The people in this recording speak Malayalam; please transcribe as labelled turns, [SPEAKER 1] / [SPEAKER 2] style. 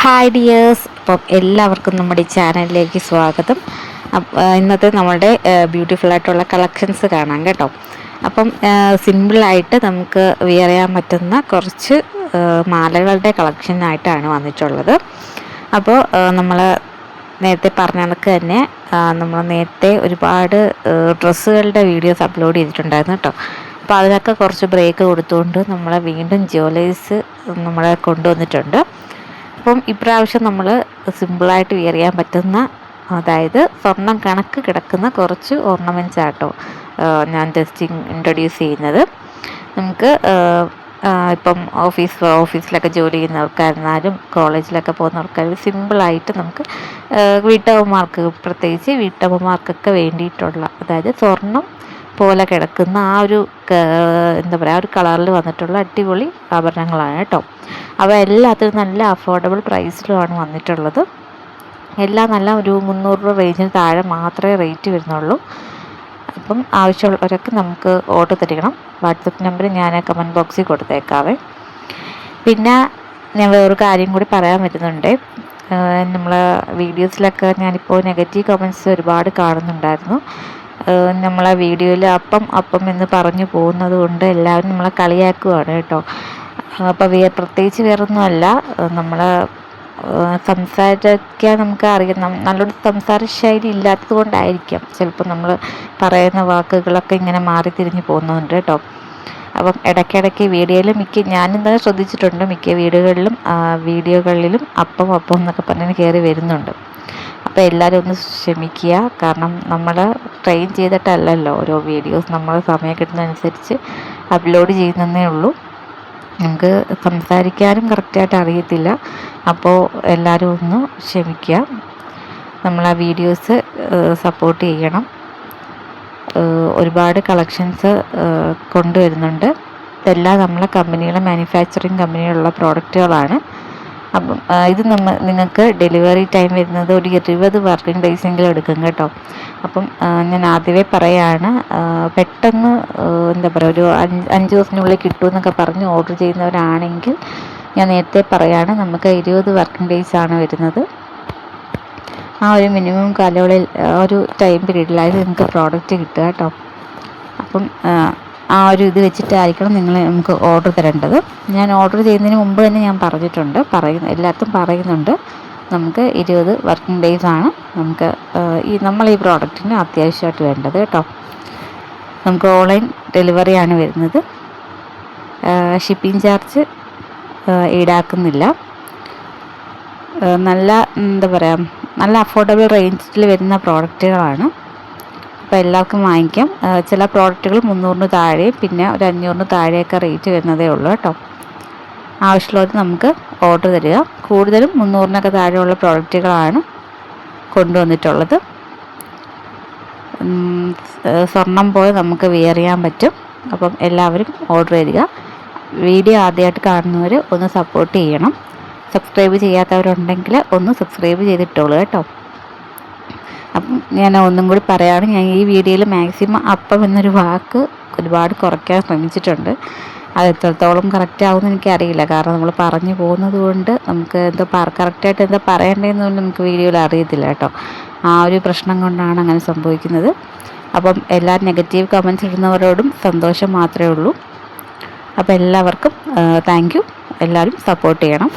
[SPEAKER 1] ഹായ് ഡിയേഴ്സ്, അപ്പം എല്ലാവർക്കും നമ്മുടെ ഈ ചാനലിലേക്ക് സ്വാഗതം. ഇന്നത്തെ നമ്മളുടെ ബ്യൂട്ടിഫുൾ ആയിട്ടുള്ള കളക്ഷൻസ് കാണാം കേട്ടോ. അപ്പം സിമ്പിളായിട്ട് നമുക്ക് വിയർ ചെയ്യാൻ പറ്റുന്ന കുറച്ച് മാലകളുടെ കളക്ഷനായിട്ടാണ് വന്നിട്ടുള്ളത്. അപ്പോൾ നമ്മൾ നേരത്തെ പറഞ്ഞ കണക്ക് തന്നെ നമ്മൾ നേരത്തെ ഒരുപാട് ഡ്രസ്സുകളുടെ വീഡിയോസ് അപ്ലോഡ് ചെയ്തിട്ടുണ്ടായിരുന്നു കേട്ടോ. അപ്പോൾ അതിനൊക്കെ കുറച്ച് ബ്രേക്ക് കൊടുത്തുകൊണ്ട് നമ്മളെ വീണ്ടും ജ്വല്ലേഴ്സ് നമ്മളെ കൊണ്ടുവന്നിട്ടുണ്ട്. അപ്പം ഇപ്രാവശ്യം നമ്മൾ സിമ്പിളായിട്ട് വിയർ ചെയ്യാൻ പറ്റുന്ന, അതായത് സ്വർണം കണക്ക് കിടക്കുന്ന കുറച്ച് ഓർണമെൻറ്റ്സ് ആട്ടോ ഞാൻ ജസ്റ്റ് ഇൻട്രൊഡ്യൂസ് ചെയ്യുന്നത്. നമുക്ക് ഇപ്പം ഓഫീസിലൊക്കെ ജോലി ചെയ്യുന്നവർക്കായിരുന്നാലും കോളേജിലൊക്കെ പോകുന്നവർക്കായാലും സിമ്പിളായിട്ട് നമുക്ക് പ്രത്യേകിച്ച് വീട്ടമ്മമാർക്കൊക്കെ വേണ്ടിയിട്ടുള്ള, അതായത് സ്വർണം പോലെ കിടക്കുന്ന ആ ഒരു എന്താ പറയുക, ആ ഒരു കളറിൽ വന്നിട്ടുള്ള അടിപൊളി ആഭരണങ്ങളാണ് കേട്ടോ. അവ എല്ലാത്തിനും നല്ല അഫോർഡബിൾ പ്രൈസിലുമാണ് വന്നിട്ടുള്ളത്. എല്ലാം നല്ല ഒരു 300 രൂപ റേഞ്ചിന് താഴെ മാത്രമേ റേറ്റ് വരുന്നുള്ളൂ. അപ്പം ആവശ്യമുള്ളവരൊക്കെ നമുക്ക് ഓർഡർ തരികണം. വാട്സപ്പ് നമ്പർ ഞാൻ കമൻറ്റ് ബോക്സിൽ കൊടുത്തേക്കാവേ. പിന്നെ ഞാൻ വേറൊരു കാര്യം കൂടി പറയാൻ പറ്റുന്നുണ്ട്. നമ്മൾ വീഡിയോസിലൊക്കെ ഞാനിപ്പോൾ നെഗറ്റീവ് കമൻറ്റ്സ് ഒരുപാട് കാണുന്നുണ്ടായിരുന്നു. നമ്മളെ വീഡിയോയിൽ അപ്പം എന്ന് പറഞ്ഞു പോകുന്നത് കൊണ്ട് എല്ലാവരും നമ്മളെ കളിയാക്കുവാണ് കേട്ടോ. അപ്പോൾ പ്രത്യേകിച്ച് വേറൊന്നുമല്ല, നമ്മൾ സംസാരിക്കാൻ നമുക്ക് അറിയാം, നല്ലൊരു സംസാര ശൈലി ഇല്ലാത്തത് കൊണ്ടായിരിക്കാം ചിലപ്പോൾ നമ്മൾ പറയുന്ന വാക്കുകളൊക്കെ ഇങ്ങനെ മാറി തിരിഞ്ഞ് പോകുന്നുണ്ട് കേട്ടോ. അപ്പം ഇടയ്ക്കിടയ്ക്ക് വീഡിയോയിൽ ഞാനും തന്നെ ശ്രദ്ധിച്ചിട്ടുണ്ട്, മിക്ക വീഡിയോകളിലും അപ്പം എന്നൊക്കെ പറഞ്ഞ് കയറി വരുന്നുണ്ട്. അപ്പോൾ എല്ലാവരും ഒന്ന് ക്ഷമിക്കുക. കാരണം നമ്മൾ ട്രെയിൻ ചെയ്തിട്ടല്ലല്ലോ ഓരോ വീഡിയോസ് നമ്മൾ സമയം കിട്ടുന്നതനുസരിച്ച് അപ്ലോഡ് ചെയ്യുന്നതേ ഉള്ളൂ. നമുക്ക് സംസാരിക്കാനും കറക്റ്റായിട്ട് അറിയത്തില്ല. അപ്പോൾ എല്ലാവരും ഒന്ന് ക്ഷമിക്കുക. നമ്മൾ ആ വീഡിയോസ് സപ്പോർട്ട് ചെയ്യണം. ഒരുപാട് കളക്ഷൻസ് കൊണ്ടുവരുന്നുണ്ട്. ഇതെല്ലാം നമ്മളെ കമ്പനിയുടെ മാനുഫാക്ചറിങ് കമ്പനിയിലുള്ള പ്രോഡക്റ്റുകളാണ്. അപ്പം ഇത് നിങ്ങൾക്ക് ഡെലിവറി ടൈം വരുന്നത് ഒരു 20 വർക്കിംഗ് ഡേയ്സെങ്കിലും എടുക്കും കേട്ടോ. അപ്പം ഞാൻ ആദ്യമേ പറയുകയാണ്, പെട്ടെന്ന് എന്താ പറയുക, ഒരു 5 ദിവസത്തിനുള്ളിൽ കിട്ടുമെന്നൊക്കെ പറഞ്ഞ് ഓർഡർ ചെയ്യുന്നവരാണെങ്കിൽ ഞാൻ നേരത്തെ പറയുകയാണ്, നമുക്ക് 20 വർക്കിംഗ് ഡേയ്സാണ് വരുന്നത്. ആ ഒരു മിനിമം കാലയളവിൽ ഒരു ടൈം പീരീഡിലായിട്ട് നിങ്ങൾക്ക് പ്രോഡക്റ്റ് കിട്ടുക കേട്ടോ. അപ്പം ആ ഒരു ഇത് വെച്ചിട്ടായിരിക്കണം നമുക്ക് ഓർഡർ തരേണ്ടത്. ഞാൻ ഓർഡർ ചെയ്യുന്നതിന് മുമ്പ് തന്നെ ഞാൻ പറഞ്ഞിട്ടുണ്ട്, എല്ലായിടത്തും പറയുന്നുണ്ട്, നമുക്ക് 20 വർക്കിംഗ് ഡേയ്സാണ് നമുക്ക് ഈ പ്രോഡക്റ്റിന് അത്യാവശ്യമായിട്ട് വേണ്ടത് കേട്ടോ. നമുക്ക് ഓൺലൈൻ ഡെലിവറിയാണ് വരുന്നത്. ഷിപ്പിംഗ് ചാർജ് ഈടാക്കുന്നില്ല. നല്ല അഫോർഡബിൾ റേഞ്ചിൽ വരുന്ന പ്രോഡക്റ്റുകളാണ്. അപ്പോൾ എല്ലാവർക്കും വാങ്ങിക്കാം. ചില പ്രോഡക്റ്റുകൾ 300-ന് താഴെയും പിന്നെ ഒരു 500-ന് താഴെയൊക്കെ റേറ്റ് വരുന്നതേ ഉള്ളൂ കേട്ടോ. ആവശ്യമുള്ളത് നമുക്ക് ഓർഡർ തരിക. കൂടുതലും 300-നൊക്കെ താഴെയുള്ള പ്രോഡക്റ്റുകളാണ് കൊണ്ടുവന്നിട്ടുള്ളത്. സ്വർണം പോലെ നമുക്ക് വിയർ ചെയ്യാൻ പറ്റും. അപ്പം എല്ലാവരും ഓർഡർ തരിക. വീഡിയോ ആദ്യമായിട്ട് കാണുന്നവർ ഒന്ന് സപ്പോർട്ട് ചെയ്യണം. സബ്സ്ക്രൈബ് ചെയ്യാത്തവരുണ്ടെങ്കിൽ ഒന്ന് സബ്സ്ക്രൈബ് ചെയ്തിട്ടോളൂ കേട്ടോ. അപ്പം ഞാൻ ഒന്നും കൂടി പറയുകയാണ്, ഞാൻ ഈ വീഡിയോയിൽ മാക്സിമം അപ്പം എന്നൊരു വാക്ക് ഒരുപാട് കുറയ്ക്കാൻ ശ്രമിച്ചിട്ടുണ്ട്. അത് എത്രത്തോളം കറക്റ്റ് ആവുമെന്ന് എനിക്കറിയില്ല. കാരണം നമ്മൾ പറഞ്ഞു പോകുന്നത് കൊണ്ട് നമുക്ക് കറക്റ്റായിട്ട് എന്താ പറയേണ്ടതെന്നൊന്നും നമുക്ക് വീഡിയോയിൽ അറിയത്തില്ല കേട്ടോ. ആ ഒരു പ്രശ്നം കൊണ്ടാണ് അങ്ങനെ സംഭവിക്കുന്നത്. അപ്പം എല്ലാ നെഗറ്റീവ് കമൻറ്റ്സ് ഇടുന്നവരോടും സന്തോഷം മാത്രമേ ഉള്ളൂ. അപ്പോൾ എല്ലാവർക്കും താങ്ക് യു. എല്ലാവരും സപ്പോർട്ട് ചെയ്യണം.